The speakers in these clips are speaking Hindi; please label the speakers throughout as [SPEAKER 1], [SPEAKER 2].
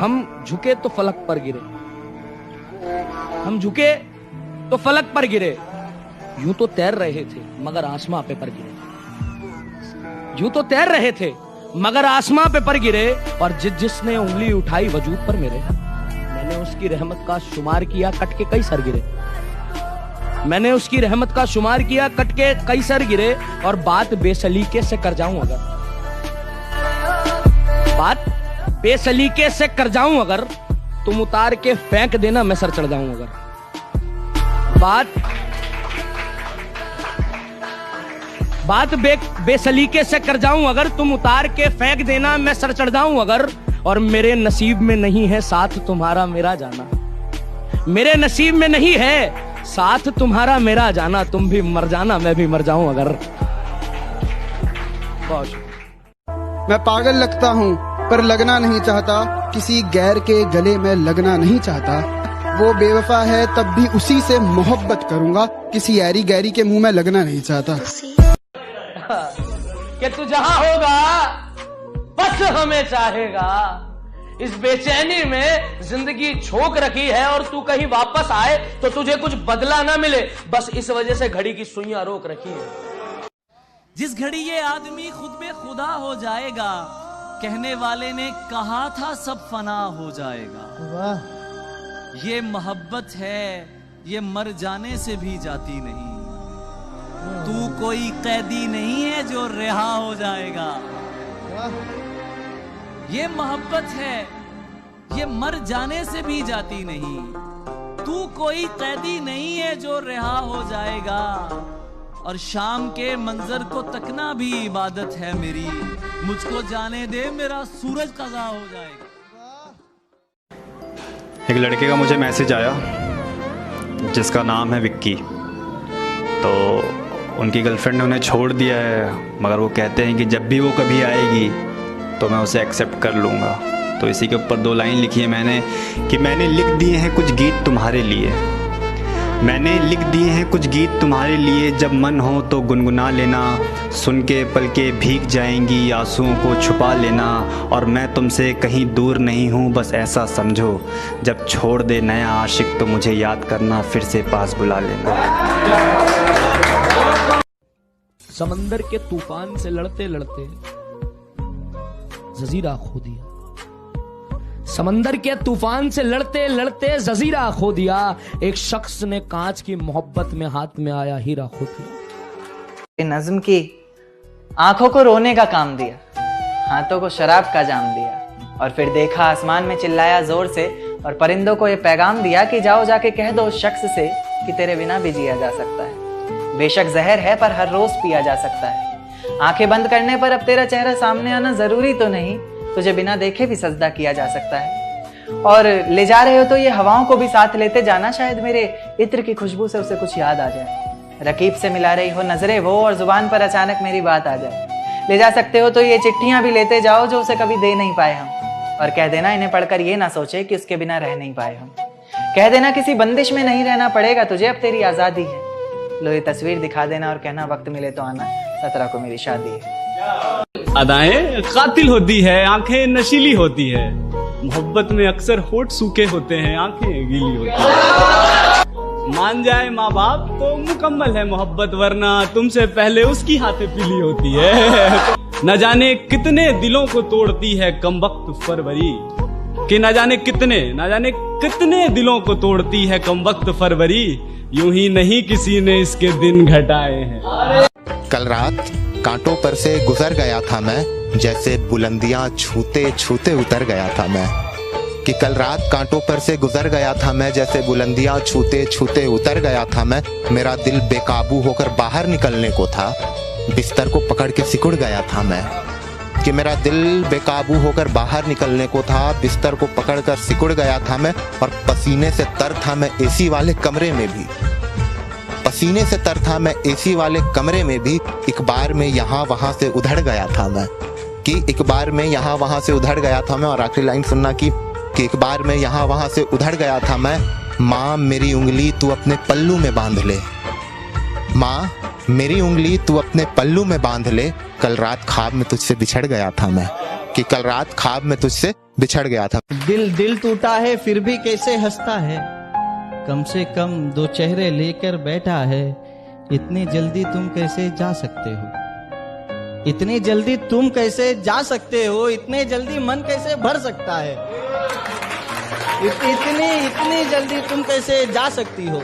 [SPEAKER 1] हम झुके तो फलक पर गिरे, हम झुके तो फलक पर गिरे, यूं तो तैर रहे थे मगर आसमां पे पर गिरे, यूं तो तैर रहे थे मगर आसमां पे पर गिरे, और जिसने उंगली उठाई वजूद पर मेरे, मैंने उसकी रहमत का शुमार किया कट के कई सर गिरे, मैंने उसकी रहमत का शुमार किया कट के कई सर गिरे, और बात बेसलीके से कर जाऊं अगर, बात बेसलीके से कर जाऊं अगर, तुम उतार के फेंक देना मैं सर चढ़ जाऊं अगर, बात बेसलीके से कर जाऊं अगर, तुम उतार के फेंक देना मैं सर चढ़ जाऊं अगर, और मेरे नसीब में नहीं है साथ तुम्हारा मेरा जाना, मेरे नसीब में नहीं है साथ तुम्हारा मेरा जाना, तुम भी मर जाना मैं भी मर जाऊं अगर।
[SPEAKER 2] मैं पागल लगता हूँ पर लगना नहीं चाहता, किसी गैर के गले में लगना नहीं चाहता, वो बेवफा है तब भी उसी से मोहब्बत करूंगा, किसी ऐरी गैरी के मुंह में लगना नहीं चाहता।
[SPEAKER 1] कि तू जहां होगा बस हमें चाहेगा, इस बेचैनी में जिंदगी झोंक रखी है, और तू कहीं वापस आए तो तुझे कुछ बदला ना मिले, बस इस वजह से घड़ी की सुइयां रोक रखी है।
[SPEAKER 3] जिस घड़ी ये आदमी खुद में खुदा हो जाएगा, कहने वाले ने कहा था सब फना हो जाएगा।
[SPEAKER 2] वाह।
[SPEAKER 3] ये मोहब्बत है, ये मर जाने से भी जाती नहीं, तू कोई कैदी नहीं है जो रिहा हो जाएगा। ये मोहब्बत है, ये मर जाने से भी जाती नहीं, तू कोई कैदी नहीं है जो रिहा हो जाएगा, और शाम के मंजर को तकना भी इबादत है मेरी, मुझको जाने दे मेरा सूरज कज़ा हो जाएगा।
[SPEAKER 4] एक लड़के का मुझे मैसेज आया जिसका नाम है विक्की, तो उनकी गर्लफ्रेंड ने उन्हें छोड़ दिया है, मगर वो कहते हैं कि जब भी वो कभी आएगी तो मैं उसे एक्सेप्ट कर लूँगा। तो इसी के ऊपर 2 लाइन लिखी है मैंने कि मैंने लिख दिए हैं कुछ गीत तुम्हारे लिए, मैंने लिख दिए हैं कुछ गीत तुम्हारे लिए, जब मन हो तो गुनगुना लेना, सुन के पलकें भीग जाएंगी आंसुओं को छुपा लेना, और मैं तुमसे कहीं दूर नहीं हूँ बस ऐसा समझो, जब छोड़ दे नया आशिक तो मुझे याद करना फिर से पास बुला लेना।
[SPEAKER 1] समंदर के तूफान से लड़ते लड़ते जजीरा खो दिया, समंदर के तूफान से लड़ते लड़ते जजीरा खो दिया, एक शख्स ने कांच की मोहब्बत में हाथ में आया हीरा खो दिया।
[SPEAKER 5] नज्म की आंखों को रोने का काम दिया, हाथों को शराब का जाम दिया, और फिर देखा आसमान में चिल्लाया जोर से, और परिंदों को ये पैगाम दिया कि जाओ जाके कह दो उस शख्स से कि तेरे बिना भी जिया जा सकता है, बेशक जहर है पर हर रोज पिया जा सकता है, आंखें बंद करने पर अब तेरा चेहरा सामने आना जरूरी तो नहीं, तुझे बिना देखे भी सजदा किया जा सकता है, और ले जा रहे हो तो ये हवाओं को भी साथ लेते जाना, शायद मेरे इत्र की खुशबू से उसे कुछ याद आ जाए, रकीब से मिला रही हो नजरें वो और जुबान पर अचानक मेरी बात आ जाए, ले जा सकते हो तो ये चिट्ठियां भी लेते जाओ जो उसे कभी दे नहीं पाए हम, और कह देना इन्हें पढ़कर ये ना सोचे कि उसके बिना रह नहीं पाए हम, कह देना किसी बंदिश में नहीं रहना पड़ेगा तुझे, अब तेरी आजादी है, लो ये तस्वीर दिखा देना और कहना वक्त मिले तो आना, 17 को मेरी शादी है।
[SPEAKER 6] अदाएं कातिल होती है, आंखें नशीली होती है, मोहब्बत में अक्सर होठ सूखे होते हैं, आंखें गीली होती हैं, मान जाए माँ बाप तो मुकम्मल है मोहब्बत, वरना तुमसे पहले उसकी हाथें पीली होती है। न जाने कितने दिलों को तोड़ती है कमबख्त फरवरी, कि न जाने कितने दिलों को तोड़ती है कमबख्त फरवरी, यूं ही नहीं किसी ने इसके दिन घटाए हैं।
[SPEAKER 7] कल रात कांटों पर से गुजर गया था मैं, जैसे बुलंदियां छूते छूते उतर गया था मैं, कि कल रात कांटों पर से गुजर गया था मैं, जैसे बुलंदियां छूते छूते उतर गया था मैं, मेरा दिल बेकाबू होकर बाहर निकलने को था, बिस्तर को पकड़ के सिकुड़ गया था मैं, कि मेरा दिल बेकाबू होकर बाहर निकलने को था, बिस्तर को पकड़कर सिकुड़ गया था मैं, और पसीने से तर था मैं एसी वाले कमरे में भी, पसीने से तर था मैं एसी वाले कमरे में भी, एक बार में यहाँ वहां से उधड़ गया था मैं, कि एक बार में यहाँ वहां से उधड़ गया था मैं, और आखिरी लाइन सुनना कि एक बार में यहाँ वहां से उधड़ गया था मैं, माँ मेरी उंगली तू अपने पल्लू में बांध ले, माँ मेरी उंगली तू अपने पल्लू में बांध ले, कल रात ख्वाब में तुझसे बिछड़ गया था मैं। कि कल रात ख्वाब में तुझसे बिछड़ गया था।
[SPEAKER 8] दिल टूटा है फिर भी कैसे हंसता है, कम से कम 2 चेहरे लेकर बैठा है। इतनी जल्दी तुम कैसे जा सकते हो, इतनी जल्दी तुम कैसे जा सकते हो, इतने जल्दी मन कैसे भर सकता है, इतनी जल्दी तुम कैसे जा सकती हो,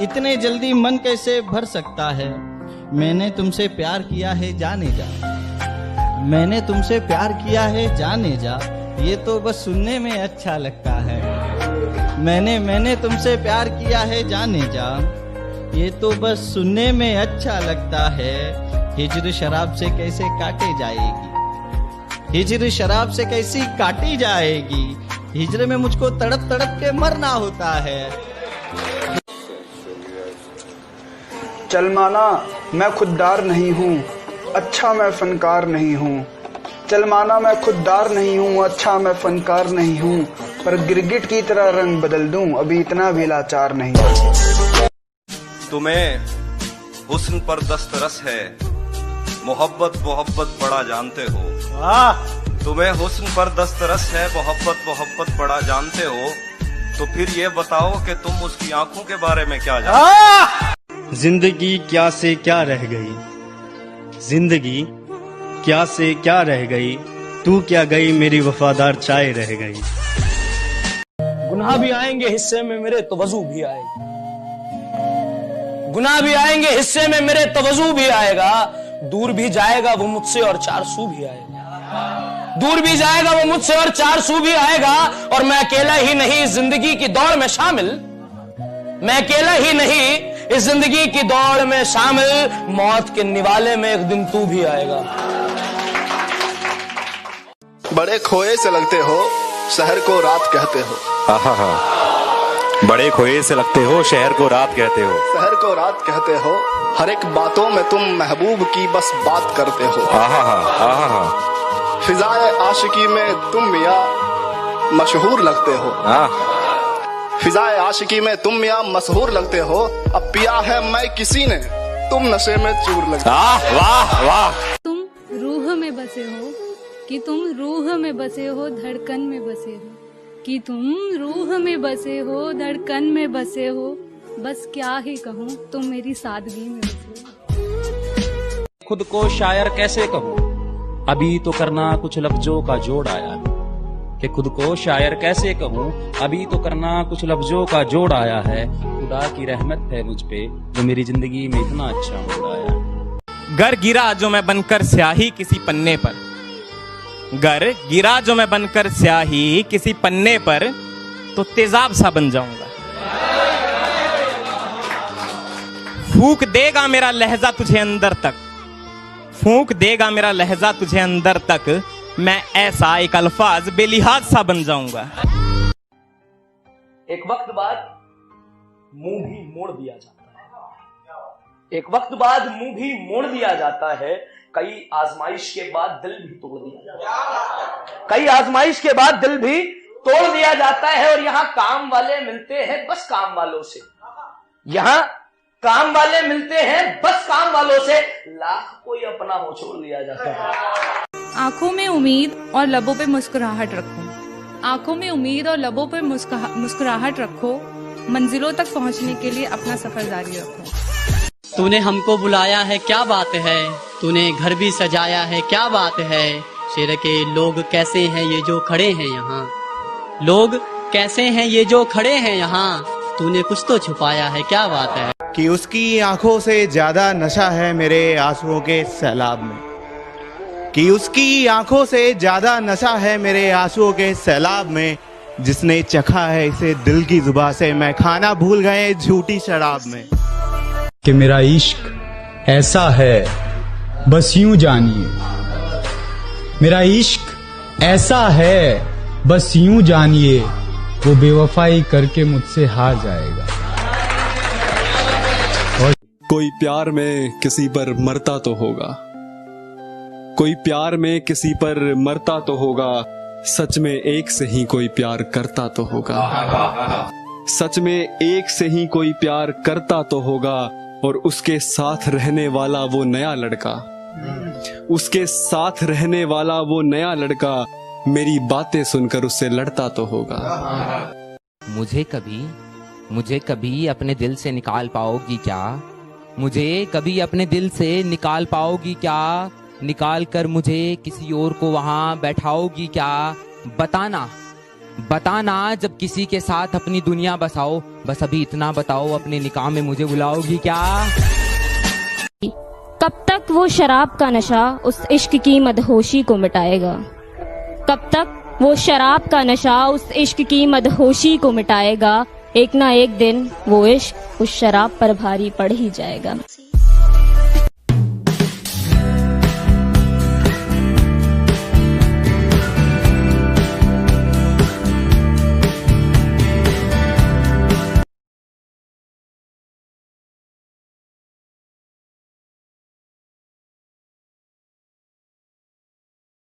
[SPEAKER 8] इतने जल्दी मन कैसे भर सकता है। मैंने तुमसे प्यार किया है जाने जा, मैंने तुमसे प्यार किया है जाने जा, ये तो बस सुनने में अच्छा लगता है। मैंने तुमसे प्यार किया है जाने जा, ये तो बस सुनने में अच्छा लगता है। हिज्र शराब से कैसे काटे जाएगी, हिज्र शराब से कैसी काटी जाएगी, हिज्र में मुझको तड़प तड़प के मरना होता है।
[SPEAKER 2] चल माना मैं खुददार नहीं हूँ, अच्छा मैं फनकार नहीं हूँ। चल माना मैं खुददार नहीं हूँ, अच्छा मैं फनकार नहीं हूँ, पर गिरगिट की तरह रंग बदल दूं, अभी इतना भी लाचार नहीं हूँ।
[SPEAKER 9] तुम्हें हुस्न पर दस्तरस है, मोहब्बत बड़ा जानते हो। तुम्हें हुस्न पर दस्तरस है, मोहब्बत बड़ा जानते हो, तो फिर ये बताओ कि तुम उसकी आंखों के बारे में क्या जानते हो।
[SPEAKER 6] जिंदगी क्या से क्या रह गई, जिंदगी क्या से क्या रह गई, तू क्या गई मेरी वफादार चाय रह गई।
[SPEAKER 1] गुनाह भी आएंगे हिस्से में मेरे तो वजू भी आएगी, गुनाह भी आएंगे हिस्से में मेरे तो वजू भी आएगा, दूर भी जाएगा वो मुझसे और 4 सू भी आएगा, दूर भी जाएगा वो मुझसे और 4 सू भी आएगा। और मैं अकेला ही नहीं इस जिंदगी की दौड़ में शामिल, मैं अकेला ही नहीं इस जिंदगी की दौड़ में शामिल, मौत के निवाले में एक दिन तू भी आएगा।
[SPEAKER 10] बड़े खोए से लगते हो, शहर को रात कहते हो।
[SPEAKER 11] बड़े खोए से लगते हो, शहर को रात कहते हो।
[SPEAKER 10] शहर को रात कहते हो, हर एक बातों में तुम महबूब की बस बात करते हो। फिजाए आशिकी में तुम मियां मशहूर लगते हो। फिजाए आशिकी में तुम मियां मशहूर लगते हो, अब पिया है मैं किसी ने, तुम नशे में चूर लगते हो।
[SPEAKER 11] वाह वाह।
[SPEAKER 12] तुम रूह में बसे हो, कि तुम रूह में बसे हो, धड़कन में बसे हो, कि तुम रूह में बसे हो, धड़कन में बसे हो, बस क्या ही कहूँ तुम मेरी सादगी में बसे हो।
[SPEAKER 13] खुद को शायर कैसे कहूँ, अभी तो करना कुछ लफ्जों का जोड़ आया, कि खुद को शायर कैसे कहूँ, अभी तो करना कुछ लफ्जों का जोड़ आया है। खुदा की रहमत है मुझ पे जो मेरी जिंदगी में इतना अच्छा मोड़ आया।
[SPEAKER 14] घर गिरा जो मैं बनकर स्याही किसी पन्ने पर, घर गिरा जो मैं बनकर स्याही किसी पन्ने पर, तो तेजाब सा बन जाऊंगा। फूंक देगा मेरा लहजा तुझे अंदर तक, फूंक देगा मेरा लहजा तुझे अंदर तक, मैं ऐसा एक अल्फाज बेलिहाज सा बन जाऊंगा।
[SPEAKER 1] एक वक्त बाद मुंह भी मोड़ दिया जाता है, एक वक्त बाद मुंह भी मोड़ दिया जाता है, कई आजमाइश के बाद दिल भी तोड़ दिया जाता है, कई आजमाइश के बाद दिल भी तोड़ दिया जाता है। और यहाँ काम वाले मिलते हैं बस काम वालों से, यहाँ काम वाले मिलते हैं बस काम वालों से, लाख कोई अपना हो छोड़ दिया जाता है।
[SPEAKER 12] आंखों में उम्मीद और लबों पे मुस्कुराहट रखो, आंखों में उम्मीद और लबों पे मुस्कुराहट रखो, मंजिलों तक पहुंचने के लिए अपना सफर जारी रखो।
[SPEAKER 15] तूने हमको बुलाया है क्या बात है, तूने घर भी सजाया है क्या बात है, शेर के लोग कैसे हैं ये जो खड़े हैं यहाँ, लोग कैसे हैं ये जो खड़े हैं यहाँ, तूने कुछ तो छुपाया है क्या बात है।
[SPEAKER 16] कि उसकी आंखों से ज्यादा नशा है मेरे आंसुओं के सैलाब में, कि उसकी आंखों से ज्यादा नशा है मेरे आंसुओं के सैलाब में, जिसने चखा है इसे दिल की जुबान से, मैं खाना भूल गए झूठी शराब में।
[SPEAKER 17] कि मेरा इश्क ऐसा है बस यूं जानिए, मेरा इश्क ऐसा है बस यूं जानिए, वो बेवफाई करके मुझसे हार जाएगा।
[SPEAKER 18] कोई प्यार में किसी पर मरता तो होगा, कोई प्यार में किसी पर मरता तो होगा, सच में एक से ही कोई प्यार करता तो होगा, सच में एक से ही कोई प्यार करता तो होगा, और उसके साथ रहने वाला वो नया लड़का उसके साथ रहने वाला वो नया लड़का मेरी बातें सुनकर उससे लड़ता तो होगा।
[SPEAKER 19] मुझे कभी अपने दिल से निकाल पाओगी क्या? मुझे कभी अपने दिल से निकाल पाओगी क्या? निकाल कर मुझे किसी और को वहां बैठाओगी क्या? बताना जब किसी के साथ अपनी दुनिया बसाओ, बस अभी इतना बताओ, अपने निकाह में मुझे बुलाओगी क्या?
[SPEAKER 20] कब तक वो शराब का नशा उस इश्क की मदहोशी को मिटाएगा? कब तक वो शराब का नशा उस इश्क की मदहोशी को मिटाएगा? एक ना एक दिन वो इश्क उस शराब पर भारी पड़ ही जाएगा।